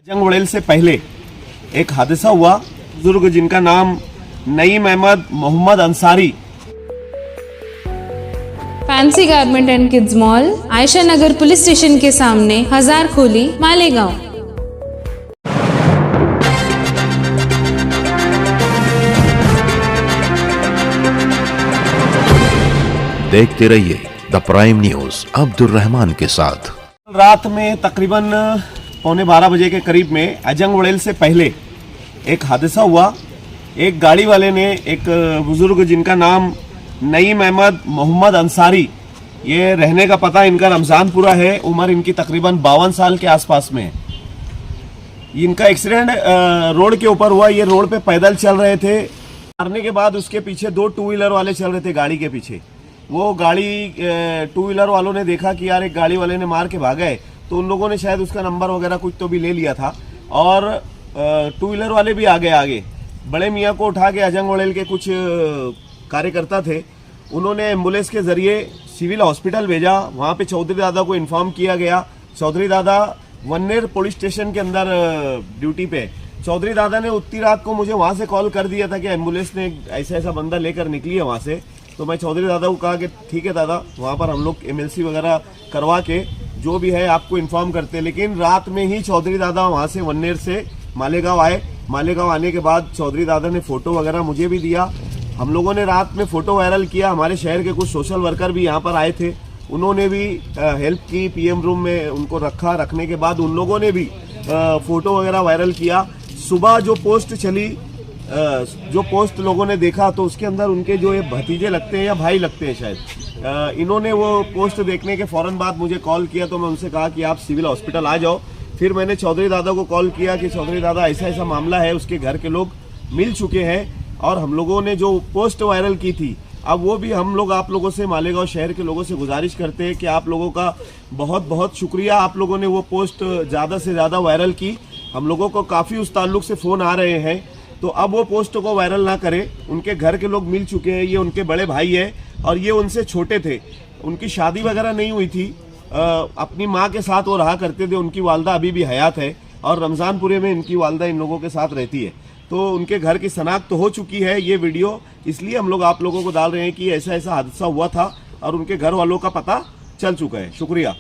जंग उड़ेल से पहले एक हादसा हुआ। बुजुर्ग जिनका नाम Naeem Ahmad Mohammad Ansari, fancy garment and kids mall, Ayesha Nagar police station के सामने, हजार खोली, मालेगांव। देखते रहिए the prime news Abdul Rahman के साथ। रात में तकरीबन 11:15 बजे के करीब में अजंग उड़ेल से पहले एक हादसा हुआ। एक गाड़ी वाले ने एक बुजुर्ग जिनका नाम नईम अहमद मोहम्मद अंसारी, ये रहने का पता इनका रमजानपुरा है, उम्र इनकी तकरीबन 52 साल के आसपास में है। इनका एक्सीडेंट रोड के ऊपर हुआ। ये रोड पे पैदल चल रहे थे, मारने के बाद उसके पीछे 2 टू व्हीलर वाले चल रहे थे गाड़ी के पीछे। वो गाड़ी टू व्हीलर वालों ने देखा कि यार एक गाड़ी वाले ने मार के भागा है, तो उन लोगों ने शायद उसका नंबर वगैरह कुछ तो भी ले लिया था और टू व्हीलर वाले भी आगे बड़े मियाँ को उठा के अजंग उड़ेल के कुछ कार्यकर्ता थे, उन्होंने एम्बुलेंस के जरिए सिविल हॉस्पिटल भेजा। वहाँ पे चौधरी दादा को इन्फॉर्म किया गया। चौधरी दादा वन्नेर पुलिस स्टेशन के अंदर ड्यूटी पे। चौधरी दादा ने उतनी रात को मुझे वहाँ से कॉल कर दिया था कि एम्बुलेंस ने ऐसा बंदा लेकर निकली है वहाँ से। तो मैं चौधरी दादा को कहा कि ठीक है दादा, वहाँ पर हम लोग MLC वगैरह करवा के जो भी है आपको इन्फॉर्म करते हैं। लेकिन रात में ही चौधरी दादा वहाँ से वन्नेर से मालेगांव आए। मालेगांव आने के बाद चौधरी दादा ने फोटो वगैरह मुझे भी दिया। हम लोगों ने रात में फोटो वायरल किया। हमारे शहर के कुछ सोशल वर्कर भी यहाँ पर आए थे, उन्होंने भी हेल्प की। PM रूम में उनको रखने के बाद उन लोगों ने भी फोटो वगैरह वायरल किया। सुबह जो पोस्ट चली, जो पोस्ट लोगों ने देखा, तो उसके अंदर उनके जो ये भतीजे लगते हैं या भाई लगते हैं शायद, इन्होंने वो पोस्ट देखने के फौरन बाद मुझे कॉल किया। तो मैं उनसे कहा कि आप सिविल हॉस्पिटल आ जाओ। फिर मैंने चौधरी दादा को कॉल किया कि चौधरी दादा ऐसा मामला है, उसके घर के लोग मिल चुके हैं और हम लोगों ने जो पोस्ट वायरल की थी, अब वो भी हम लोग आप लोगों से, मालेगांव शहर के लोगों से गुजारिश करते हैं कि आप लोगों का बहुत बहुत शुक्रिया। आप लोगों ने वो पोस्ट ज़्यादा से ज़्यादा वायरल की। हम लोगों को काफ़ी उस ताल्लुक से फ़ोन आ रहे हैं, तो अब वो पोस्ट को वायरल ना करें। उनके घर के लोग मिल चुके हैं, ये उनके बड़े भाई है और ये उनसे छोटे थे। उनकी शादी वगैरह नहीं हुई थी, अपनी माँ के साथ वो रहा करते थे। उनकी वालदा अभी भी हयात है और रमज़ानपुरे में इनकी वालदा इन लोगों के साथ रहती है। तो उनके घर की शनाख्त तो हो चुकी है। ये वीडियो इसलिए हम लोग आप लोगों को डाल रहे हैं कि ऐसा हादसा हुआ था और उनके घर वालों का पता चल चुका है। शुक्रिया।